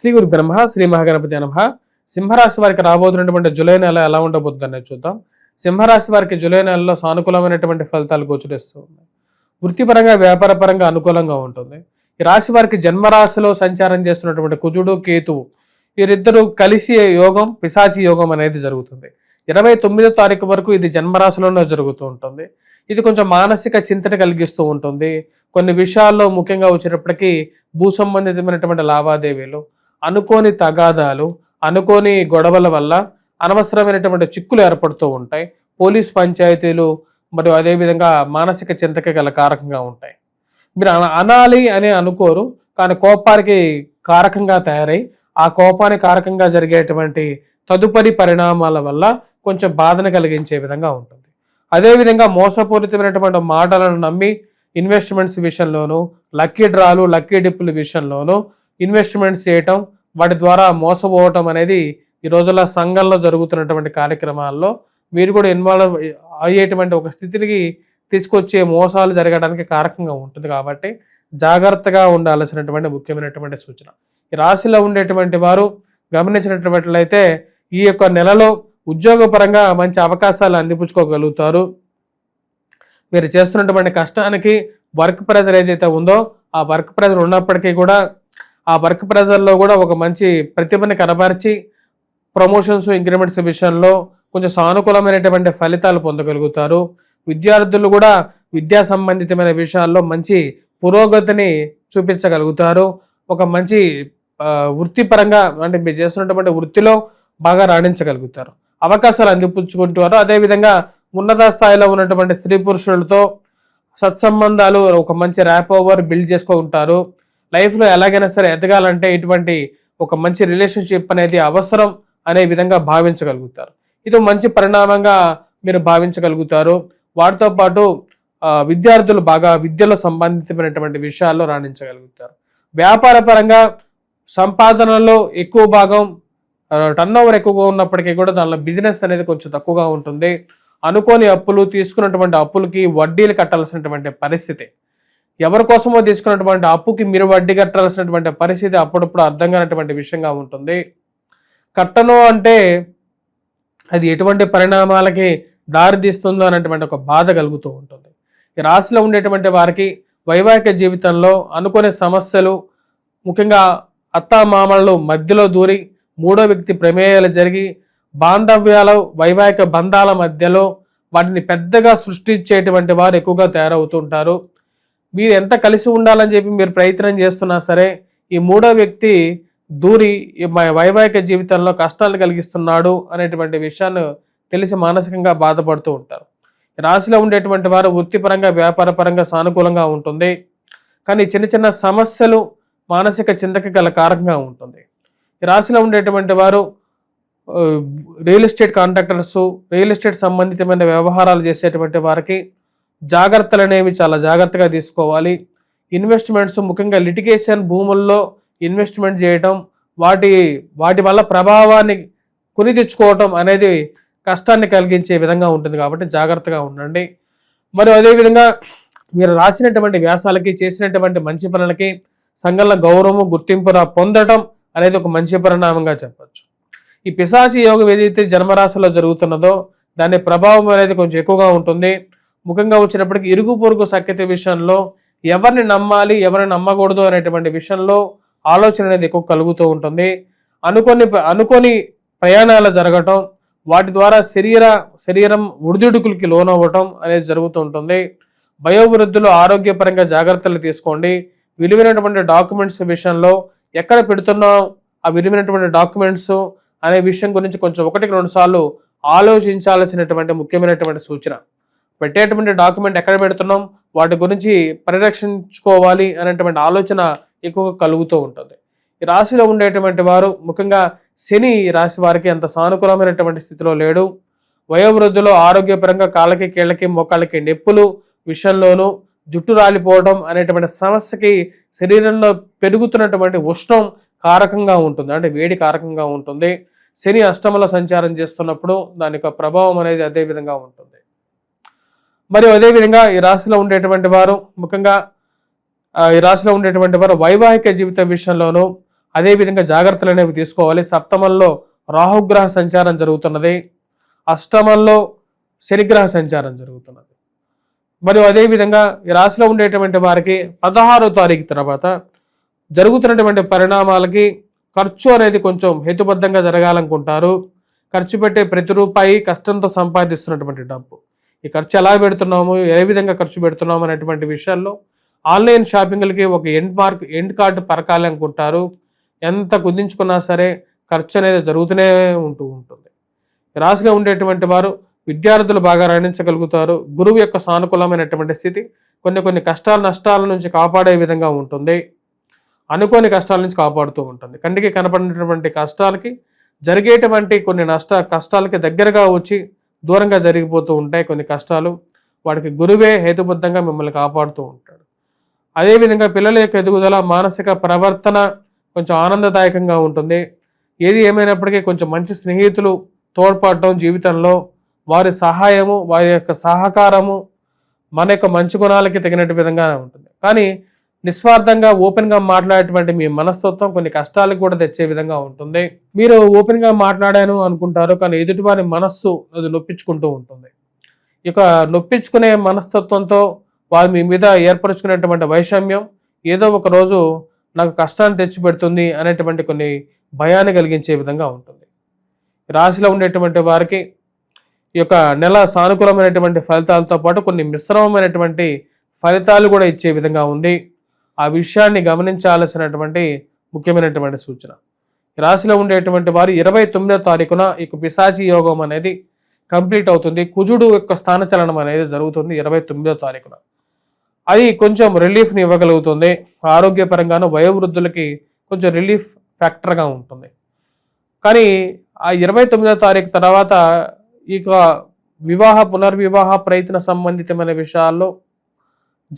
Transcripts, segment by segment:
శ్రీ గురు బ్రహ్మ శ్రీ మహాగణపతి నమః. సింహరాశి వారికి రాబోతున్నటువంటి జూలై నెల ఎలా ఉండబోతుందనేది చూద్దాం. సింహరాశి వారికి జూలై నెలలో సానుకూలమైనటువంటి ఫలితాలు గోచరిస్తూ ఉన్నాయి. వృత్తిపరంగా వ్యాపారపరంగా అనుకూలంగా ఉంటుంది. ఈ రాశి వారికి జన్మరాశిలో సంచారం చేస్తున్నటువంటి కుజుడు కేతువు వీరిద్దరూ కలిసి యోగం పిశాచి యోగం అనేది జరుగుతుంది. 29వ తారీఖు వరకు ఇది జన్మరాశిలోనే జరుగుతూ ఉంటుంది. ఇది కొంచెం మానసిక చింతన కలిగిస్తూ ఉంటుంది. కొన్ని విషయాల్లో ముఖ్యంగా వచ్చేటప్పటికీ భూ సంబంధితమైనటువంటి లావాదేవీలు, అనుకోని తగాదాలు, అనుకోని గొడవల వల్ల అనవసరమైనటువంటి చిక్కులు ఏర్పడుతూ ఉంటాయి. పోలీస్ పంచాయతీలు మరియు అదేవిధంగా మానసిక చింతకి గల కారకంగా ఉంటాయి. మీరు అనాలి అని అనుకోరు, కానీ కోపానికి కారకంగా తయారై ఆ కోపానికి కారకంగా జరిగేటువంటి తదుపరి పరిణామాల వల్ల కొంచెం బాధను కలిగించే విధంగా ఉంటుంది. అదేవిధంగా మోసపూరితమైనటువంటి మాటలను నమ్మి ఇన్వెస్ట్మెంట్స్ విషయంలోనూ, లక్కీ డ్రాలు లక్కీ డిప్పుల విషయంలోనూ ఇన్వెస్ట్మెంట్స్ చేయటం, వాటి ద్వారా మోసపోవటం అనేది ఈ రోజుల్లో సంఘంలో జరుగుతున్నటువంటి కార్యక్రమాల్లో మీరు కూడా ఇన్వాల్వ్ అయ్యేటువంటి ఒక స్థితికి తీసుకొచ్చే మోసాలు జరగడానికి కారకంగా ఉంటుంది. కాబట్టి జాగ్రత్తగా ఉండాల్సినటువంటి ముఖ్యమైనటువంటి సూచన. ఈ రాశిలో ఉండేటువంటి వారు గమనించినట్లయితే ఈ యొక్క నెలలో ఉద్యోగపరంగా మంచి అవకాశాలు అందిపుచ్చుకోగలుగుతారు. మీరు చేస్తున్నటువంటి కష్టానికి వర్క్ ప్రెజర్ ఏదైతే ఉందో ఆ వర్క్ ప్రెజర్ ఉన్నప్పటికీ కూడా ఆ వర్క్ ప్రెజర్లో కూడా ఒక మంచి ప్రతిభని కనబరిచి ప్రమోషన్స్ ఇంక్రిమెంట్స్ విషయంలో కొంచెం సానుకూలమైనటువంటి ఫలితాలు పొందగలుగుతారు. విద్యార్థులు కూడా విద్యా సంబంధితమైన విషయాల్లో మంచి పురోగతిని చూపించగలుగుతారు. ఒక మంచి వృత్తిపరంగా అంటే మీరు చేస్తున్నటువంటి వృత్తిలో బాగా రాణించగలుగుతారు. అవకాశాలు అందిపుచ్చుకుంటారు. అదేవిధంగా ఉన్నత స్థాయిలో ఉన్నటువంటి స్త్రీ పురుషులతో సత్సంబంధాలు ఒక మంచి ర్యాప్ ఓవర్ బిల్డ్ చేసుకుంటారు. లైఫ్లో ఎలాగైనా సరే ఎదగాలంటే ఇటువంటి ఒక మంచి రిలేషన్షిప్ అనేది అవసరం అనే విధంగా భావించగలుగుతారు. ఇది మంచి పరిణామంగా మీరు భావించగలుగుతారు. వాటితో పాటు విద్యార్థులు బాగా విద్యలో సంబంధితమైనటువంటి విషయాల్లో రాణించగలుగుతారు. వ్యాపార పరంగా సంపాదనలో ఎక్కువ భాగం టర్న్ ఓవర్ ఎక్కువగా ఉన్నప్పటికీ కూడా దానిలో బిజినెస్ అనేది కొంచెం తక్కువగా ఉంటుంది. అనుకోని అప్పులు, తీసుకున్నటువంటి అప్పులకి వడ్డీలు కట్టాల్సినటువంటి పరిస్థితి, ఎవరి కోసమో తీసుకున్నటువంటి అప్పుకి మీరు వడ్డీ కట్టాల్సినటువంటి పరిస్థితి అప్పుడప్పుడు అర్థం కానటువంటి విషయంగా ఉంటుంది. కట్టను అంటే అది ఎటువంటి పరిణామాలకి దారితీస్తుందో అనేటువంటి ఒక బాధ కలుగుతూ ఉంటుంది. ఈ రాశిలో ఉండేటువంటి వారికి వైవాహిక జీవితంలో అనుకునే సమస్యలు, ముఖ్యంగా అత్తామామలు మధ్యలో దూరి మూడో వ్యక్తి ప్రమేయాలు జరిగి బాంధవ్యాలు వైవాహిక బంధాల మధ్యలో వాటిని పెద్దగా సృష్టించేటువంటి వారు ఎక్కువగా తయారవుతుంటారు. మీరు ఎంత కలిసి ఉండాలని చెప్పి మీరు ప్రయత్నం చేస్తున్నా సరే ఈ మూడో వ్యక్తి దూరి వైవాహిక జీవితంలో కష్టాలు కలిగిస్తున్నాడు అనేటువంటి విషయాన్ని తెలిసి మానసికంగా బాధపడుతూ ఉంటారు. రాశిలో ఉండేటువంటి వారు వృత్తిపరంగా వ్యాపారపరంగా సానుకూలంగా ఉంటుంది, కానీ చిన్న చిన్న సమస్యలు మానసిక చింతకి గల కారకంగా ఉంటుంది. ఈ రాశిలో ఉండేటువంటి వారు real estate contractors, real estate సంబంధితమైన వ్యవహారాలు చేసేటువంటి వారికి జాగ్రత్తలు అనేవి చాలా జాగ్రత్తగా తీసుకోవాలి. ఇన్వెస్ట్మెంట్స్, ముఖ్యంగా లిటిగేషన్ భూముల్లో ఇన్వెస్ట్మెంట్ చేయటం, వాటి వల్ల ప్రభావాన్ని కొని తెచ్చుకోవటం అనేది కష్టాన్ని కలిగించే విధంగా ఉంటుంది. కాబట్టి జాగ్రత్తగా ఉండండి. మరియు అదేవిధంగా మీరు రాసినటువంటి వ్యాసాలకి, చేసినటువంటి మంచి పనులకి సంఘంలో గౌరవము, గుర్తింపు పొందడం అనేది ఒక మంచి పరిణామంగా చెప్పచ్చు. ఈ పిశాచి యోగం ఏదైతే జన్మరాశిలో జరుగుతున్నదో దాని ప్రభావం అనేది కొంచెం ఎక్కువగా ఉంటుంది. ముఖ్యంగా వచ్చినప్పటికీ ఇరుగు పొరుగు సఖ్యత విషయంలో ఎవరిని నమ్మాలి, ఎవరిని నమ్మకూడదు అనేటువంటి విషయంలో ఆలోచన అనేది ఎక్కువ కలుగుతూ ఉంటుంది. అనుకోని ప్రయాణాలు జరగటం, వాటి ద్వారా శరీరం ఒడిదుడుకులకి లోనవ్వటం అనేది జరుగుతూ ఉంటుంది. వయోవృద్ధులు ఆరోగ్యపరంగా జాగ్రత్తలు తీసుకోండి. విలువైనటువంటి డాక్యుమెంట్స్ విషయంలో ఎక్కడ పెడుతున్నాం ఆ విలువైనటువంటి డాక్యుమెంట్స్ అనే విషయం గురించి కొంచెం 1-2 సార్లు ఆలోచించాల్సినటువంటి ముఖ్యమైనటువంటి సూచన. పెట్టేటువంటి డాక్యుమెంట్ ఎక్కడ పెడుతున్నాం, వాటి గురించి పరిరక్షించుకోవాలి అనేటువంటి ఆలోచన ఎక్కువగా కలుగుతూ ఉంటుంది. ఈ రాశిలో ఉండేటువంటి వారు ముఖ్యంగా శని ఈ రాశి వారికి అంత సానుకూలమైనటువంటి స్థితిలో లేడు. వయోవృద్ధులు ఆరోగ్యపరంగా కాళ్ళకి, కీళ్ళకి, మోకాళ్ళకి నొప్పులు విషయంలోనూ, జుట్టు రాలిపోవడం అనేటువంటి సమస్యకి శరీరంలో పెరుగుతున్నటువంటి ఉష్ణం కారకంగా ఉంటుంది, అంటే వేడి కారకంగా ఉంటుంది. శని అష్టమంలో సంచారం చేస్తున్నప్పుడు దాని యొక్క ప్రభావం అనేది అదే విధంగా ఉంటుంది. మరియు అదేవిధంగా ఈ రాశిలో ఉండేటువంటి వారు ముఖ్యంగా ఈ రాశిలో ఉండేటువంటి వారు వైవాహిక జీవితం విషయంలోనూ, అదేవిధంగా జాగ్రత్తలు అనేవి తీసుకోవాలి. సప్తమంలో రాహుగ్రహ సంచారం జరుగుతున్నది, అష్టమంలో శనిగ్రహ సంచారం జరుగుతున్నది. మరియు అదేవిధంగా ఈ రాశిలో ఉండేటువంటి వారికి 16వ తారీఖు తర్వాత జరుగుతున్నటువంటి పరిణామాలకి ఖర్చు అనేది కొంచెం హేతుబద్ధంగా జరగాలనుకుంటారు. ఖర్చు పెట్టే ప్రతి రూపాయి కష్టంతో సంపాదిస్తున్నటువంటి డబ్బు. ఈ ఖర్చు ఎలా పెడుతున్నాము, ఏ విధంగా ఖర్చు పెడుతున్నాము అనేటువంటి విషయాల్లో ఆన్లైన్ షాపింగ్లకి ఒక ఎండ్ కార్డు పరకాలనుకుంటారు. ఎంత కుదించుకున్నా సరే ఖర్చు అనేది జరుగుతూనే ఉంటుంది. రాశిలో ఉండేటువంటి వారు విద్యార్థులు బాగా రాణించగలుగుతారు. గురువు యొక్క సానుకూలమైనటువంటి స్థితి కొన్ని నష్టాల నుంచి కాపాడే విధంగా ఉంటుంది. అనుకోని కష్టాల నుంచి కాపాడుతూ ఉంటుంది. కంటికి కనపడినటువంటి కష్టాలకి జరిగేటువంటి కొన్ని కష్టాలకి దగ్గరగా వచ్చి దూరంగా జరిగిపోతూ ఉంటాయి కొన్ని కష్టాలు. వాడికి గురువే హేతుబద్ధంగా మిమ్మల్ని కాపాడుతూ ఉంటాడు. అదేవిధంగా పిల్లల యొక్క ఎదుగుదల, మానసిక ప్రవర్తన కొంచెం ఆనందదాయకంగా ఉంటుంది. ఏది ఏమైనప్పటికీ కొంచెం మంచి స్నేహితులు తోడ్పడటం, జీవితంలో వారి సహాయము, వారి యొక్క సహకారము మన యొక్క మంచి గుణాలకి తగినట్టు విధంగానే ఉంటుంది. కానీ నిస్వార్థంగా ఓపెన్గా మాట్లాడేటువంటి మీ మనస్తత్వం కొన్ని కష్టాలకు కూడా తెచ్చే విధంగా ఉంటుంది. మీరు ఓపెన్గా మాట్లాడాను అనుకుంటారు, కానీ ఎదుటివారి మనస్సు అది నొప్పించుకుంటూ ఉంటుంది. ఇక నొప్పించుకునే మనస్తత్వంతో వారు మీ మీద ఏర్పరచుకునేటువంటి వైషమ్యం ఏదో ఒక రోజు నాకు కష్టాన్ని తెచ్చిపెడుతుంది అనేటువంటి కొన్ని భయాన్ని కలిగించే విధంగా ఉంటుంది. రాశిలో ఉండేటువంటి వారికి ఈ యొక్క నెల సానుకూలమైనటువంటి ఫలితాలతో పాటు కొన్ని మిశ్రమమైనటువంటి ఫలితాలు కూడా ఇచ్చే విధంగా ఉంది. ఆ విషయాన్ని గమనించాల్సినటువంటి ముఖ్యమైనటువంటి సూచన. రాశిలో ఉండేటువంటి వారు 29వ తారీఖున ఈ పిశాచి యోగం అనేది కంప్లీట్ అవుతుంది. కుజుడు యొక్క స్థానచలనం అనేది జరుగుతుంది 29వ తారీఖున. అది కొంచెం రిలీఫ్ని ఇవ్వగలుగుతుంది. ఆరోగ్యపరంగాను వయోవృద్ధులకి కొంచెం రిలీఫ్ ఫ్యాక్టర్గా ఉంటుంది. కానీ ఆ 29వ తారీఖు తర్వాత ఇక పునర్వివాహ ప్రయత్న సంబంధితమైన విషయాల్లో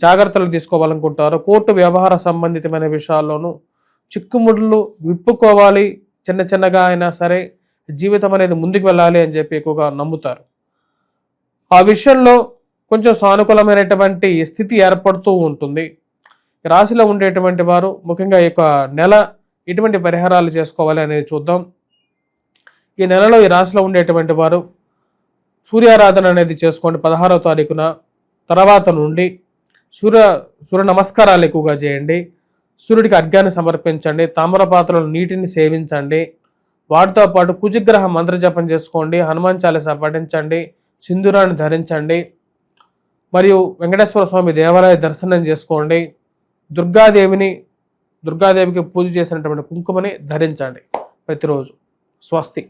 జాగ్రత్తలు తీసుకోవాలనుకుంటారు. కోర్టు వ్యవహార సంబంధితమైన విషయాల్లోనూ చిక్కుముడులు విప్పుకోవాలి. చిన్నగా అయినా సరే జీవితం అనేది ముందుకు వెళ్ళాలి అని చెప్పి ఎక్కువగా నమ్ముతారు. ఆ విషయంలో కొంచెం సానుకూలమైనటువంటి స్థితి ఏర్పడుతూ ఉంటుంది. రాశిలో ఉండేటువంటి వారు ముఖ్యంగా ఈ యొక్క నెల ఎటువంటి పరిహారాలు చేసుకోవాలి అనేది చూద్దాం. ఈ నెలలో ఈ రాశిలో ఉండేటువంటి వారు సూర్యారాధన అనేది చేసుకోండి 16వ తారీఖున. తర్వాత నుండి సూర్య నమస్కారాలు ఎక్కువగా చేయండి. సూర్యుడికి అర్ఘ్యాన్ని సమర్పించండి. తామ్రపాత్రలో నీటిని సేవించండి. వాటితో పాటు కుజగ్రహ మంత్రజపం చేసుకోండి. హనుమాన్ చాలీసా పఠించండి. సింధూరాన్ని ధరించండి. మరియు వెంకటేశ్వర స్వామి దేవాలయ దర్శనం చేసుకోండి. దుర్గాదేవికి పూజ చేసినటువంటి కుంకుమని ధరించండి ప్రతిరోజు. స్వస్తి.